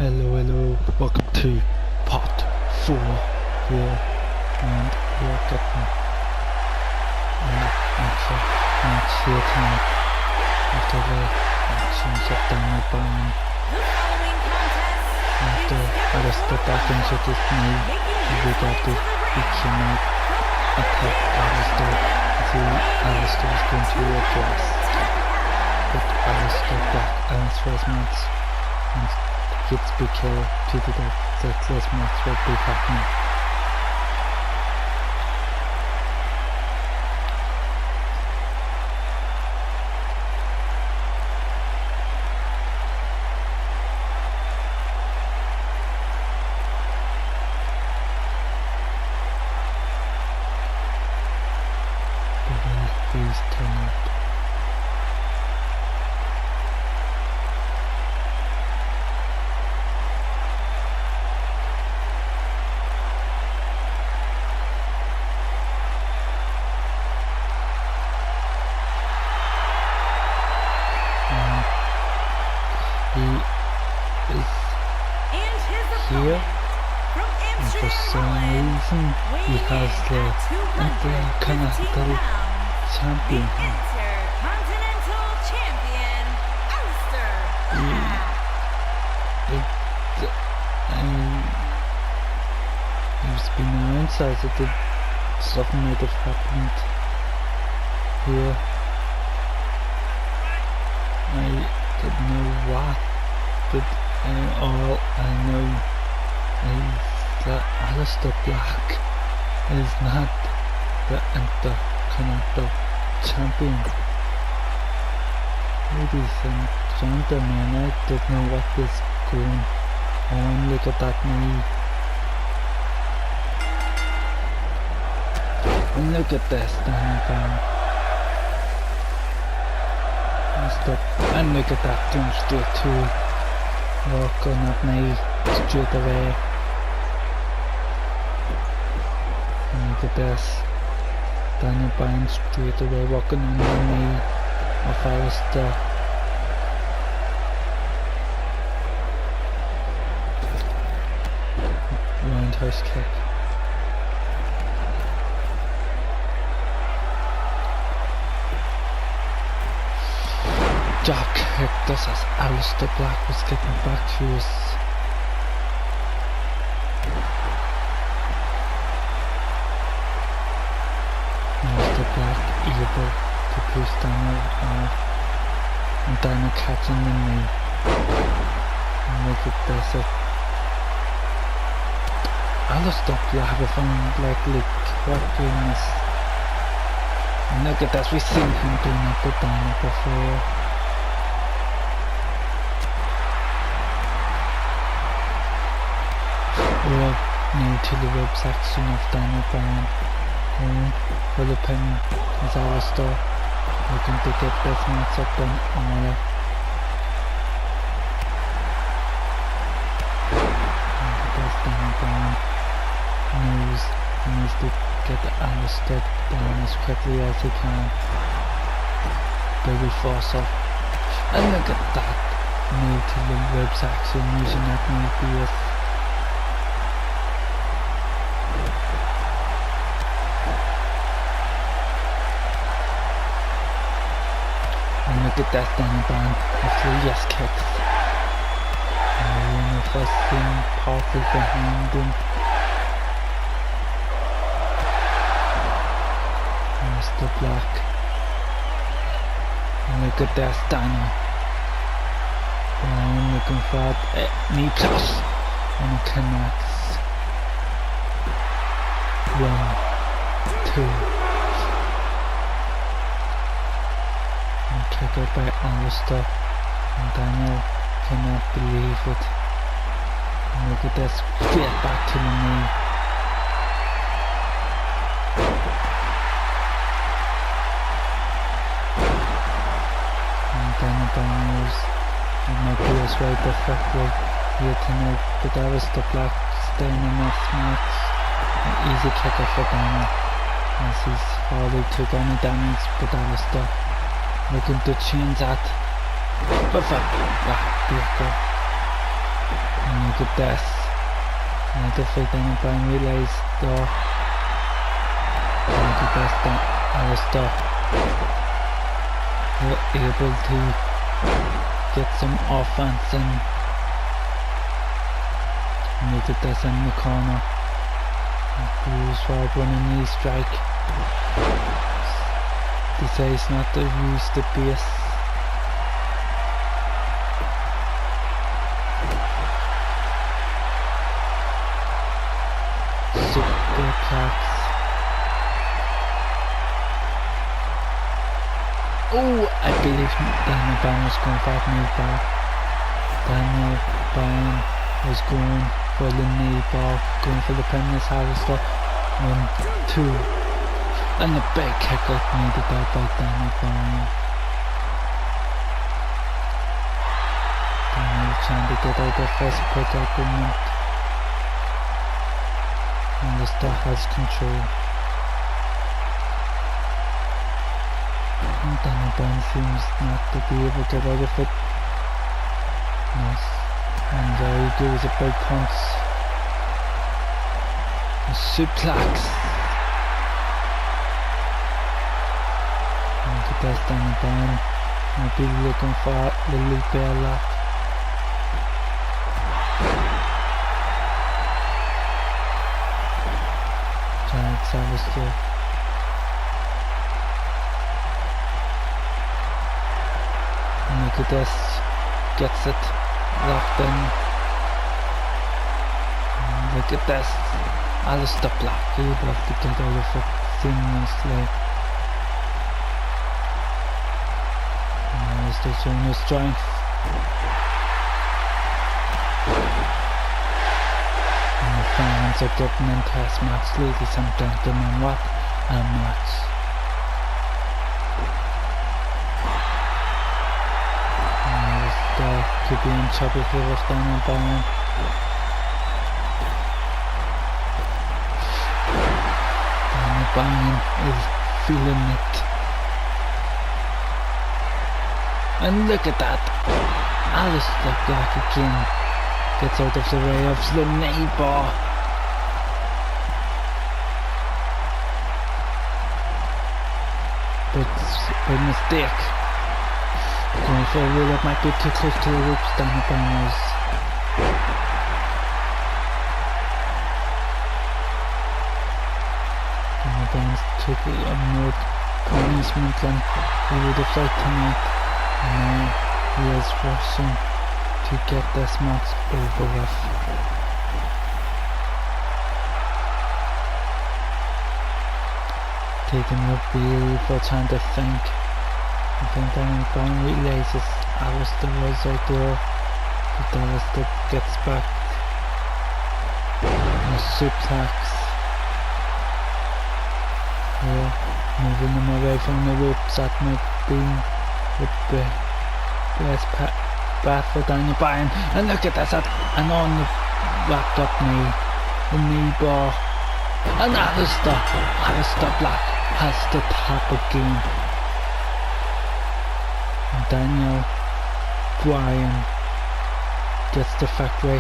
Hello, welcome to part 4 here, and we're getting actual match here tonight after the actions of Daniel Bryan. After Alistair back into this knee, we got the DQ night attack Alistair. Alistair is going to address but Alistair Black answers match and gets BK to the that this match will be happening. Please turn up. He is here, and for some reason he has the Intercontinental Champion. Intercontinental Champion Alistair He's been announced as it did something might have happened here. I don't know what, but all I know is that Alistair Black is not the Intercontinental Champion. Ladies and gentlemen, I don't know what is going on. Look at that knee. And look at this Daniel Bryan. And look at that going straight to walk on that knee straight away. And look at this Daniel Bryan straight away walking on the knee of Alistair. Roundhouse kick. Drop kick, this as Alistair Black was getting back to his Alistair Black able to push Daniel off and Daniel catching the knee. And look at this, Alistair Black with like cracking this. And look at this, we've seen him doing it with Daniel before. We're new to the rib section of Daniel Bryan. For the pin is Alistair looking to get this match up in order. And this Daniel Bryan knows he needs to get Alistair down as quickly as he can. Baby force off. And look at that. New to the rib section using that new BS. Look at that Daniel Bryan after yes kicks. And if I see Parker behind him. Mr. Black. And look at that Daniel Bryan looking for that knee plus. And it connects. 1, 2. Kick out by Alistair, and Daniel cannot believe it. And look at this, straight back to the knee. And Daniel Bryan knows it might be his way perfectly here tonight, but Alistair Black staying in this match. An easy kicker for Daniel, as he's hardly took any damage, but Alistair looking to change that. Perfect. Back breaker. Look at this. I don't think Daniel Bryan realised though. Look at this, Alistair. We're able to get some offense in. Look at this in the corner. Bruce for running knee strike. Decides not to use the base. Superplex. Oh, I believe Daniel Bryan was going for that knee bar. Daniel Bryan was going for the knee bar, going for the Premier Alistair. 1, 2. And the big kick out needed there by Daniel Bryan. Daniel trying to get out of first predicament. Alistair has control. And Daniel Bryan seems not to be able to get out of it. Nice. And there he goes, a big punch. A suplex. Look at this, Daniel Bryan. Might be looking for the leap bear lock. Giant Savage there. And look at this. Gets it locked in. And look at this. Alistair Black able to get out of it seamlessly. Alistair showing his strength. And the fans are getting into this match, ladies and gentlemen. What a match. Alistair could be in trouble here with Daniel Bryan. Bryan is feeling it. And look at that. Alistair Black again gets out of the way of the knee bar. But by mistake. Going for a roll that might be too close to the ropes. Daniel Bryan was. Bryan took a more punishment than he would have liked tonight, and now he is rushing to get this match over with. Taking a really for time to think. I think Daniel Bryan realizes Alistair was out there, but Alistair gets back. And a suplex. Moving them away from the ropes, that might be the best path for Daniel Bryan. And look at that, and on the wrapped up knee, the knee bar. And Alistair Black has the tap again. And Daniel Bryan gets the factory.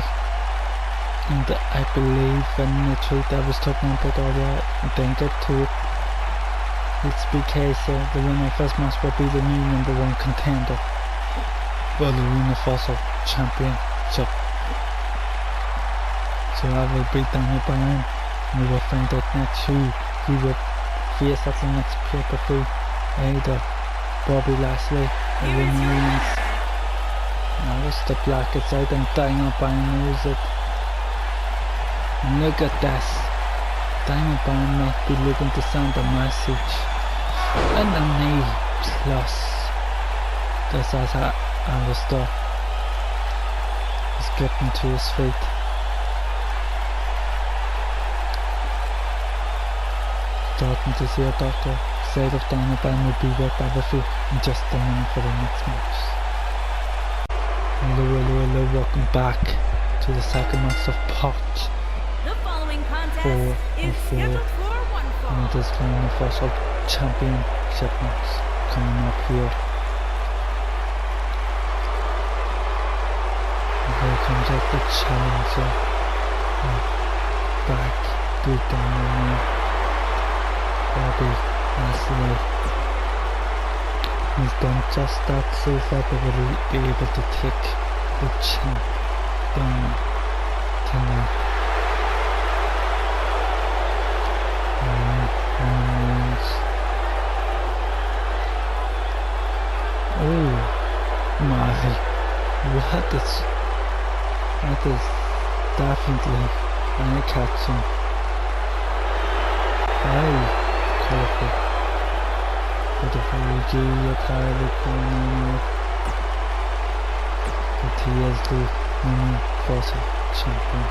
And I believe in the tweet I was talking about earlier, I didn't get to it. It's because the winner of this match will be the new #1 contender for the Universal Championship. So I will beat Daniel Bryan. We will find out next who he will face at the next pay-per-view. Either Bobby Lashley or Roman Reigns. Alistair Black is out and Daniel Bryan knows it. And look at this. Daniel Bryan might be looking to send a message. And the knee plus. This as Alistair is getting to his feet. Starting to see a doctor. Side of Daniel Bryan will be right back with you in just a minute for the next match. Hello, welcome back to the second match of Pot. The following contest 4 is on 4. scheduled for one fall. And it is the Universal Championship match coming up here. Here comes out the challenger. Back to down Bobby Lashley. He's done just that so far, but will he be able to take the champ down tonight? Oh my, that is definitely eye-catching. Very colourful. But if I agree entirely corner, but he is the universal champion.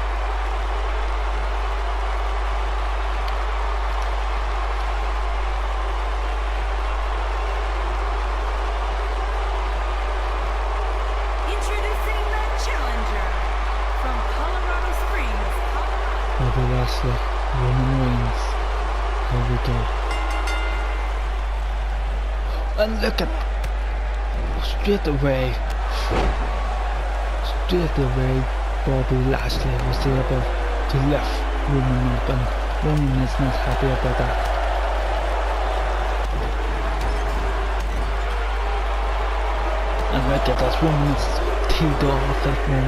Introducing the challenger from Colorado Springs, Colorado. Bobby Lashley, Roman Reigns. Here we go. And look at straight away Bobby Lashley was able to lift Roman up, and Roman is not happy about that. And look at that, Roman is teed off it when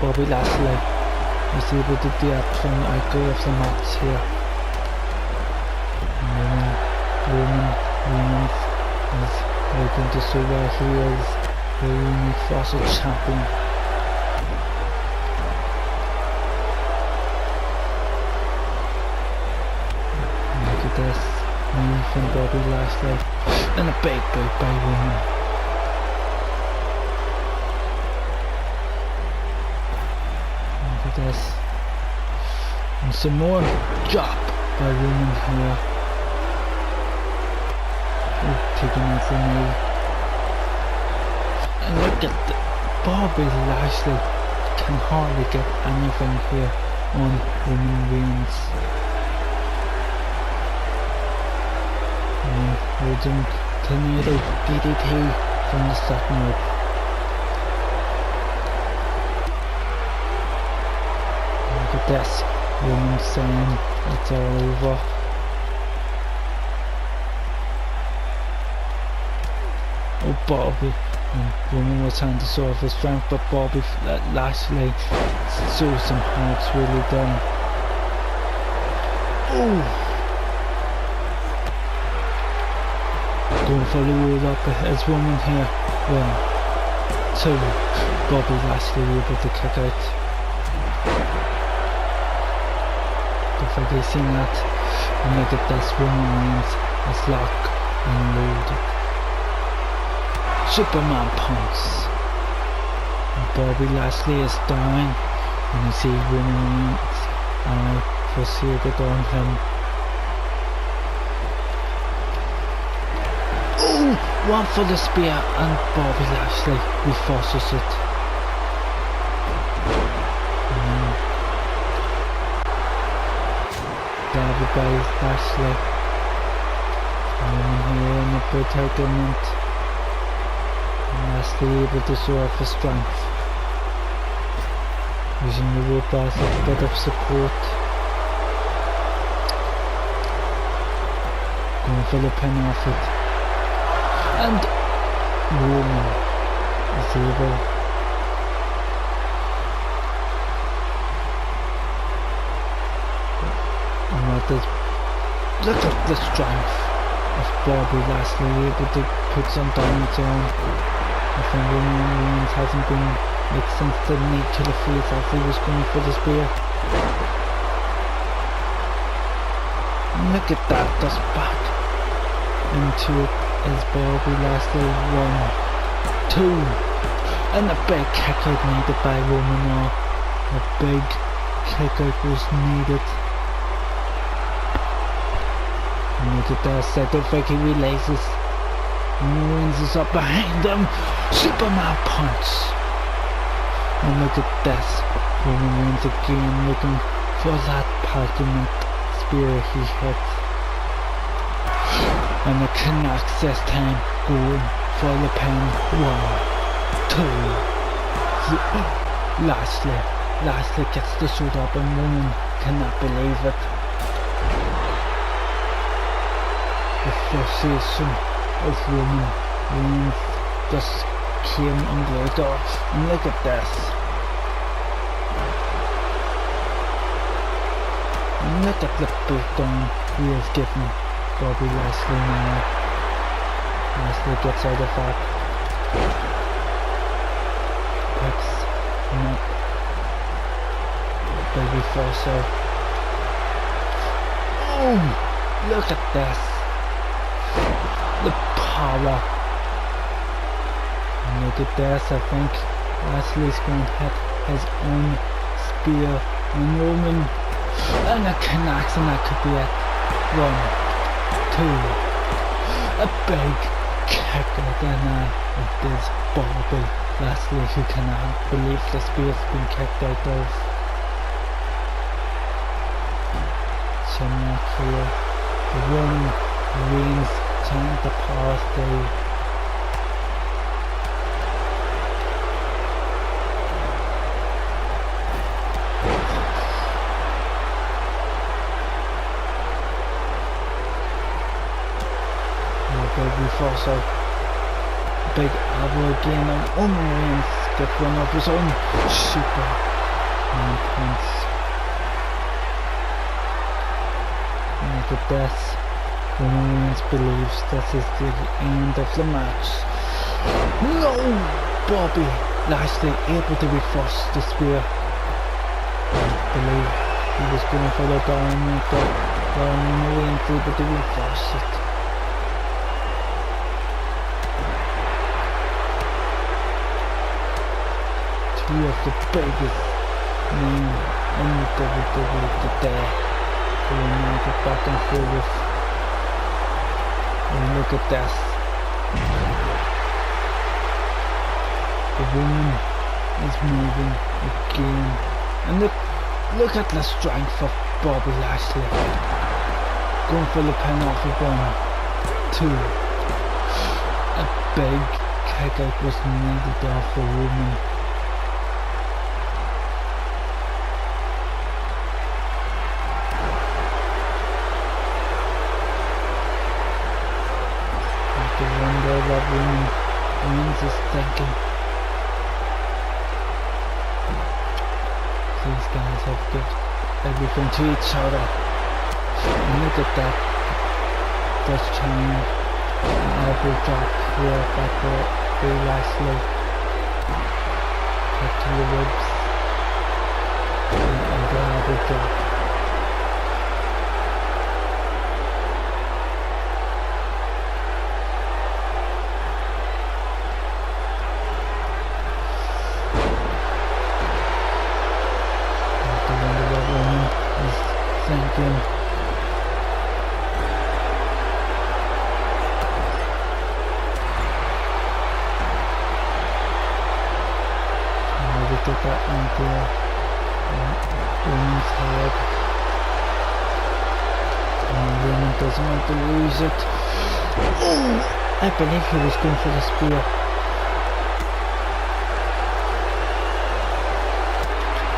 Bobby Lashley was able to do that from the outgo of the match here. Roman is looking to show where he is the universal champion. Look at this move from Bobby Lashley and a big boot by Roman. Look at this, and some more drop by Roman here. Taking out the knee. And look at Bobby Lashley can hardly get anything here on Roman Reigns. And holding tornado DDT from the second rope. Look at this, Roman saying it's all over. Oh, Bobby, and Roman was trying to show off his strength, but Bobby Lashley shows some how it's really done. Oh! Going for the roll up as Roman here. 1, 2. Bobby Lashley able to kick out. Don't think he's seen that. And look at this, Roman Reigns is locked and loaded. Superman punch. And Bobby Lashley is down, and you see Roman Reigns proceeded on him. Oh, one for the spear, and Bobby Lashley reverses it. David by Lashley. Roman here in the predicament. Lashley able to show off his strength, using the rope as a bit of support, going for the pin off it, and Roman is able look at the strength of Bobby Lashley, able to put some damage on. I think Roman Reigns hasn't been since the knee to the face as he was going for the spear. And look at that, just back into it as Bobby Lashley. 1, 2, and a big kick out needed by Roman now. A big kick out was needed. And look at this, I don't think he realizes Roman Reigns is up behind him. Superman punch. And look at this, Roman Reigns again looking for that parliament spear he hit. And the connects this time, going for the pin. 1, 2, Lashley gets the shoot up and Roman cannot believe it. The frustration of Roman Reigns just came under the door. And look at this. And look at the breakdown he has given Bobby Lashley now. Lashley gets out of that. Picks him up. Baby Forcer. Oh, look at this. The power. And look at this. I think Lashley's going to hit his own spear on Roman. And it connects, and that could be it. 1, 2. A big kick again of this Bobby Lashley, who cannot believe the spear's been kicked out of. Somewhat here. The Roman Reigns trying to power through. Baby Forcer. Big elbow again, and Roman Reigns gets one of his own Superman punch. Look at this. Roman Reigns believes this is the end of the match. No! Bobby Lashley able to reverse the spear. I believe he was going for the Baron, but Roman Reigns able to reverse it. Two of the biggest names in the WWE today. Going now get back and forth. And look at this. The woman is moving again. And look at the strength of Bobby Lashley. Going for the pin off of 1, 2. A big kick out was needed off the woman. What Roman Reigns is thinking. These guys have given everything to each other. And look at that. Dutch chain. An elbow drop here by Bobby Lashley. Cut to the ribs. And another elbow drop. Thinking. Maybe get that into Roman's head. And Roman doesn't want to lose it. Oh! I believe he was going for the spear.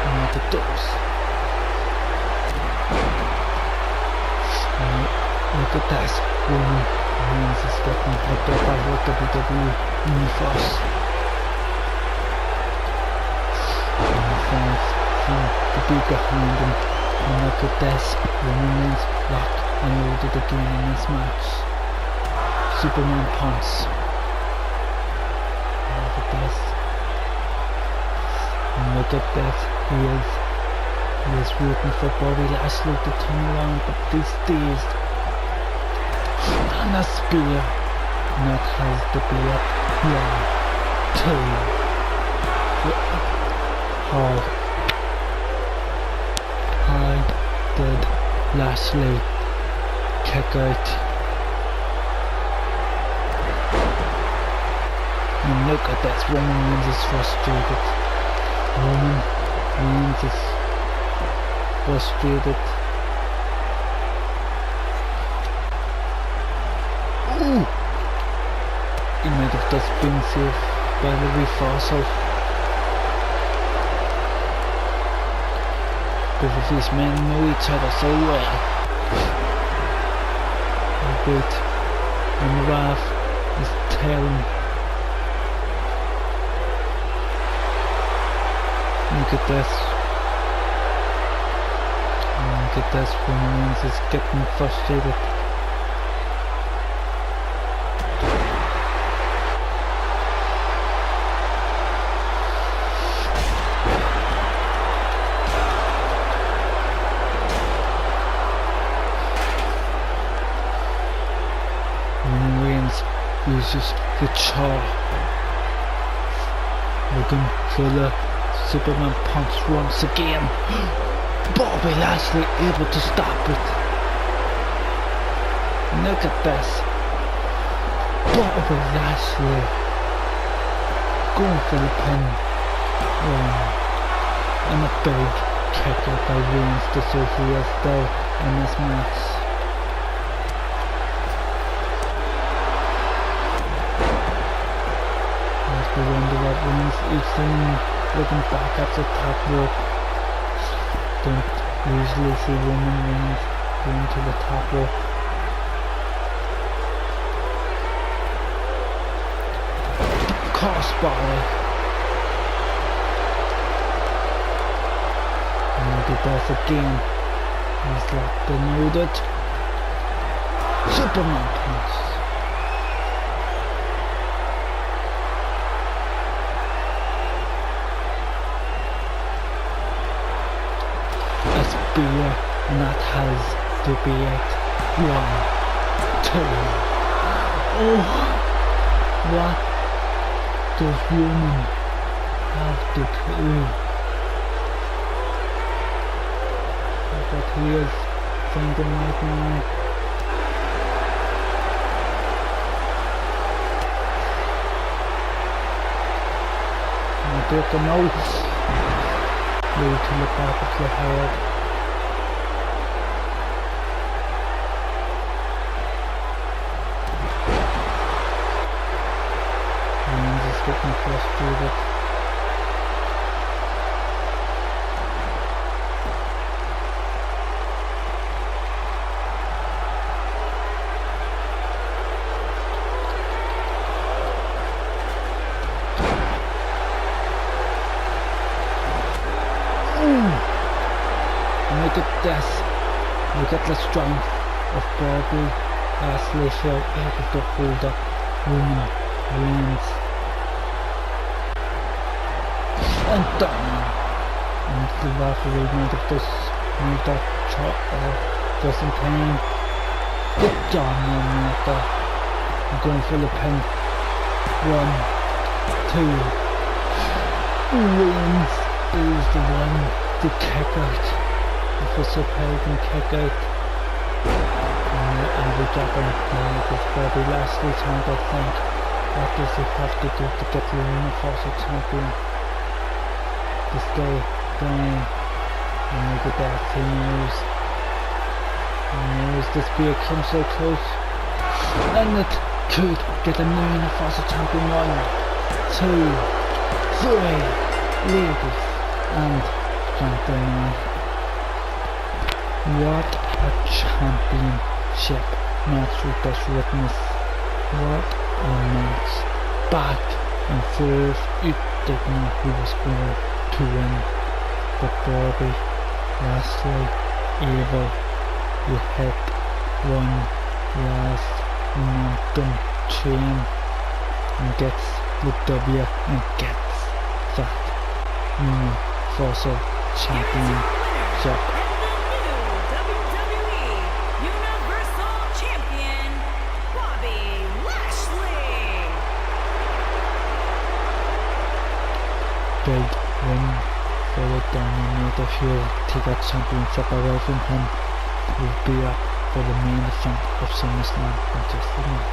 And what it does. Look at this. Roman Reigns is getting hooked up by the WWE Universe. And the fans seem to be behind him. And look at this. Roman Reigns locked and loaded again in this match. Superman punch. And look at this. And look at this. He is waiting for Bobby Lashley to turn around, but he's dazed. And a spear. And that has to be it. 1, 2. How did Lashley kick out? And look at this. Roman Reigns is frustrated. Roman Reigns is frustrated. Ooh! He might have just been saved by the reversal. Both of these men know each other so well. But and the ref is telling. Look at this. Look at this. Roman is getting frustrated. Uses the chair, looking for the Superman punch once again. Bobby Lashley able to stop it. Look at this. Bobby Lashley going for the pin. And a big kick out by Reigns to Sophia still in this match. We wonder what wins each thing, looking back at the top rope. Don't usually see women wins going to the top rope. Crossbody. And look at this again. He's locked and loaded. Superman punch. And that has to be it. 1, 2. Oh, what does woman have to do? But he is thinking right now. And I take a note. Move to the back of the head. Getting frustrated. Look at this. Look at the strength of Bobby Lashley here, able to hold up Roman Reigns. And down. And the referee made that shot just in time. Good job, man. I'm going for the pin. 1, 2. Reigns is the one to kick out. If it's a pagan kick out. And we're dropping because Bobby Lashley trying to think, what does he have to do to get the Universal Champion? To stay down. And look at that, he knows. This beer came so close. And it could get a new Universal Champion. 1, 2, 3. Ladies and gentlemen. What a championship match we just witnessed. What a match. Back and forth. You didn't know who was going to win. But Bobby Lashley able to hit one last momentum chain and gets the W and gets that Universal Championship. Big win for the Dominator here. Take that championship away from him. Will be up for the main event of SummerSlam in just a minute.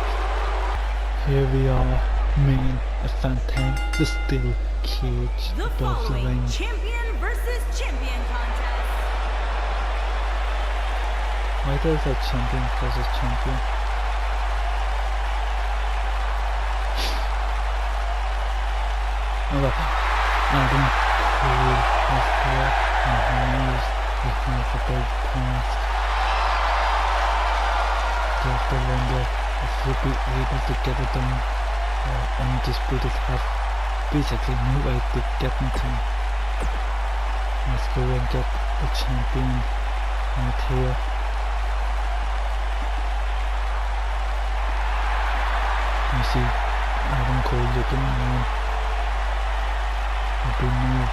Here we are, main event time. The steel cage above the ring. Champion versus champion contest. Why does a champion versus champion? Adam Cole is here and he knows big pass. You have to wonder if he'll be able to get it done. Undisputed have basically no way to get into him. Let's go and get the champion right here. You see Adam Cole looking around. There'll be no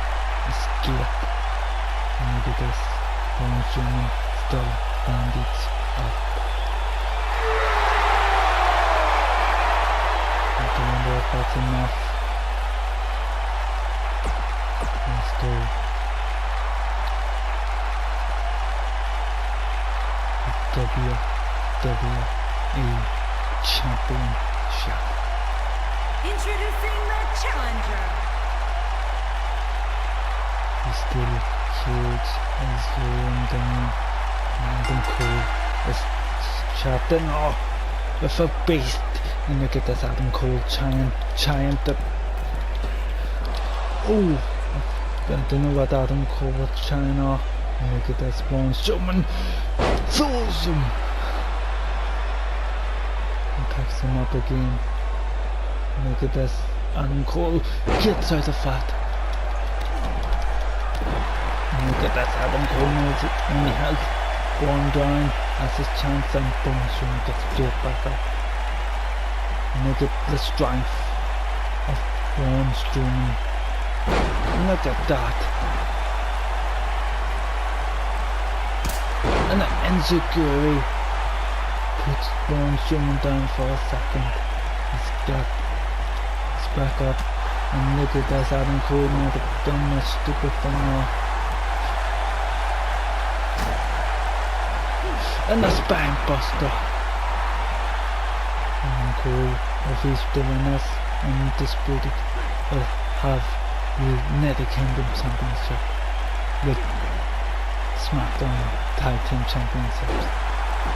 escape. And look at this, Braun Strowman still bandaged up. I wonder if that's enough. Let's go. The WWE Championship. Introducing the challenger. He's still huge as rolling down. Adam Cole is champion. Oh, with a beast. And look at this Adam Cole giant that. Oh, I don't know what Adam Cole was trying on. And look at this Braun Strowman throws him. And picks him up again. And look at this Adam Cole gets out of that. And look at this Adam Cole knows it only has Braun down as his chance, and Braun Strowman gets straight back up. And look at the strength of Braun Strowman. Look at that. And the Enziguri puts Braun Strowman down for a second. He's back up. And look at this Adam Cole now they've done that stupid thing now. And the spine buster. Adam Cole, if he's doing this, undisputed, will have the United Kingdom Championship with SmackDown Tag Team Championships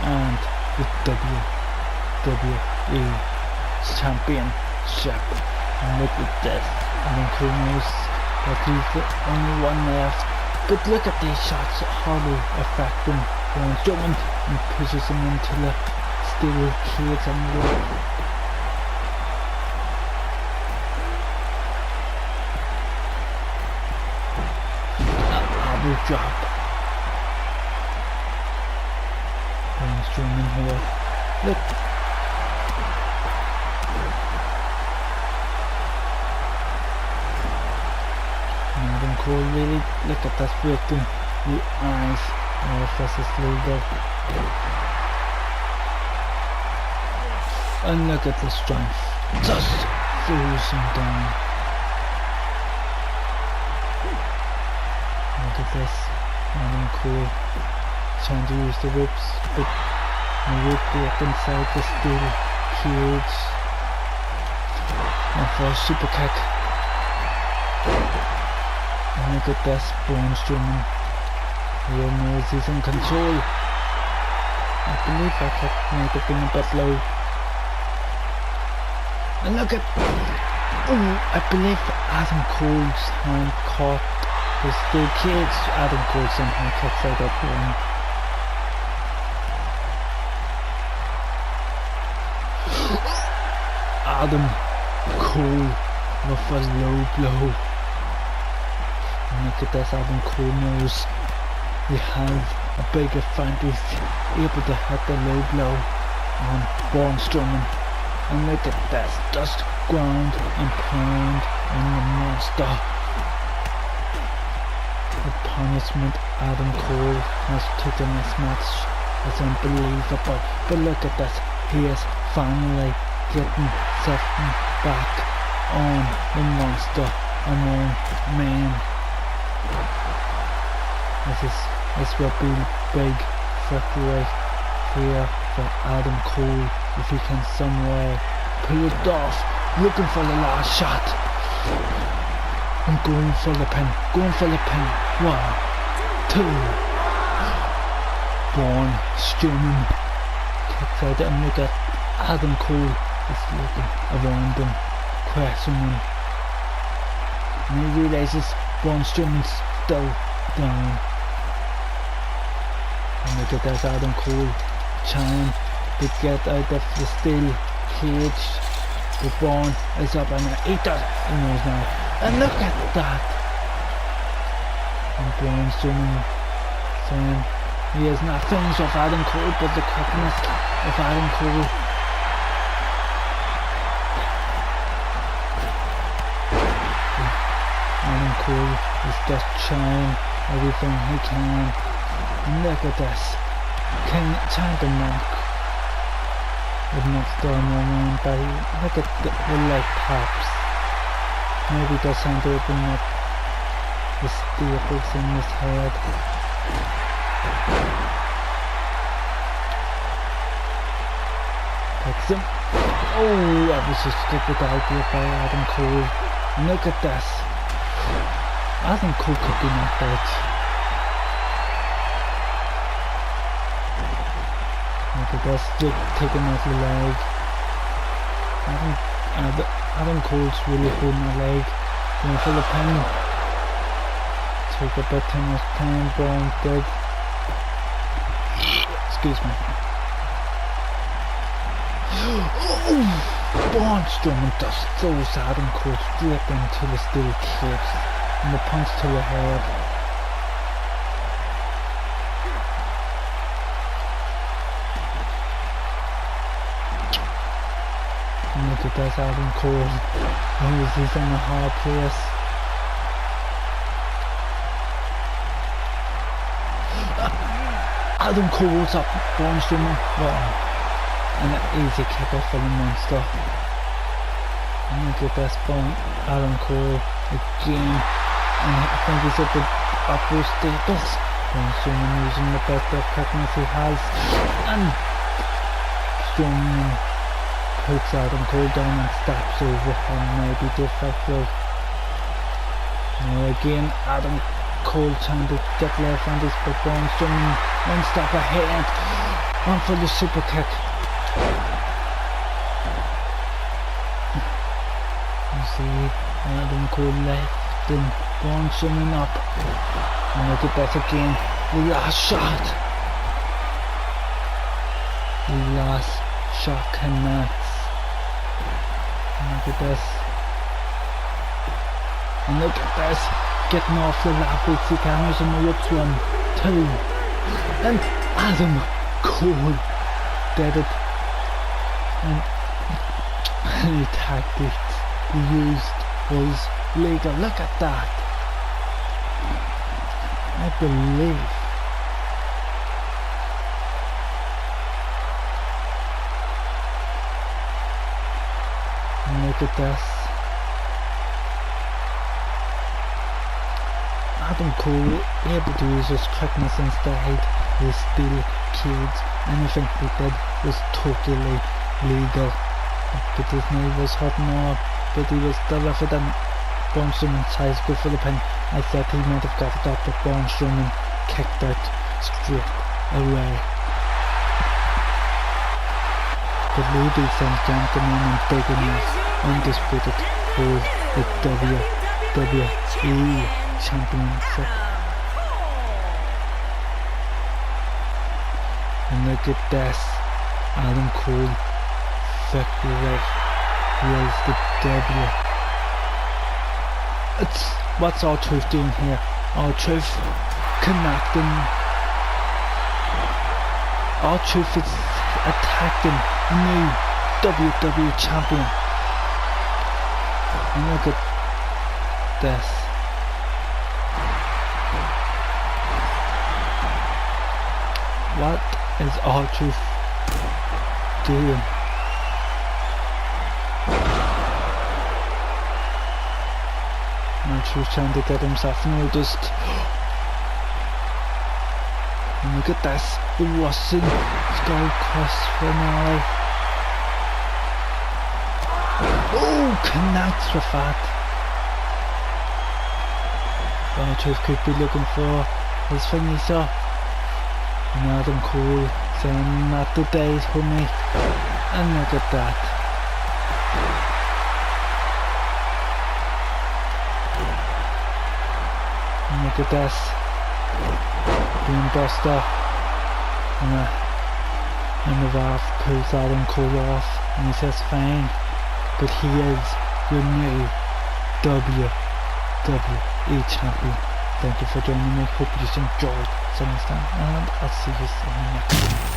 and the WWE Championship. And look at this, Adam Cole knows that he's the only one left, but look at these shots hardly affecting Braun Strowman and pushes him into the steel cage and the drop. Braun Strowman here. Look. Adam Cole really look at this breaking the eyes of this leader. And look at the strength. Just throws him down. Look at this, Adam Cole trying to use the ropes, but the rope broke inside the steel cage. And for a super kick. And look at this, Braun Strowman. He knows he's in control. I believe that kick might have been a bit low. And look at, I believe Adam Cole's hand caught the steel cage. Adam Cole somehow kicks out that one. Adam Cole with a low blow. And look at this, Adam Cole knows they have a big advantage, able to hit the low blow on Braun Strowman. And look at this, just ground and pound on the monster. The punishment Adam Cole has taken this match is unbelievable. But look at this, he is finally getting something back on the monster among men. This will be big victory here for Adam Cole if he can some way pull it off. Looking for the last shot. I'm going for the pin. 1, 2. Braun Strowman kicks out and look at Adam Cole is looking around him, questioning. And he realizes Braun Strowman's still down. And look at that, Adam Cole trying to get out of the steel cage. But Braun is up and he does. He knows now. And look at that. And Braun's saying he is not finished with Adam Cole, but the quickness of Adam Cole. Adam Cole is just trying everything he can. And look at this. Trying to knock with not storm around, but look at the leg taps. Maybe just trying to open up the staples in his head. Picks him. Oh, that was a stupid idea by Adam Cole. Look at this. Adam Cole could be knocked out. Look at this, taking out the leg. Adam Cole's really holding the leg. Going for the pin. Took a bit too much time, Braun did. Excuse me. Oh! Braun Strowman just throws Adam Cole straight into the steel cage. And the punch to the head. And look at this, Adam Cole. He's in a hard place. Adam Cole holds up Braun Strowman. Wow. And an easy kick off for the monster. And look at this, Adam Cole again. And I think he's at the upper staples. Braun Strowman using the best of quickness he has. And Strowman puts Adam Cole down and steps over him, maybe defective. Now again, Adam Cole trying to get left on this, but Braun Strowman one step ahead. One for the super kick. You see Adam Cole left and Braun Strowman up. And look at that again. The last shot. The last shot connects. And look at this. And look at this. Getting off the lap with the cameras and the ups 1, 2. And Adam Cole did it. And the tactics he used was legal. Look at that. I believe. And look at this. Adam Cole able to use his quickness inside his steel cage. Anything he did was totally legal. But his knee was hurting up, but he was still left and Braun Strowman tries to go for the pin. I thought he might have got it up, but Braun Strowman kicked out straight away. But ladies and gentlemen and big news, undisputed for the WWE Championship. And look at this, Adam Cole victory. He is the W. It's what's R-Truth doing here? R-Truth connecting. R-Truth is attacking new WWE champion. And look at this. What is R-Truth doing? R-Truth trying to get himself noticed. And look at this, the Russian Skull Cross finale. Oh, connects with that. R-Truth could be looking for his finisher. And Adam Cole saying not today, homie. And look at that. And look at this. Boom Buster. and the ref pulls Adam Cole off and he says fine, but he is your new WWE champion. Thank you for joining me, hope you just enjoyed SummerSlam, and I'll see you in the next one.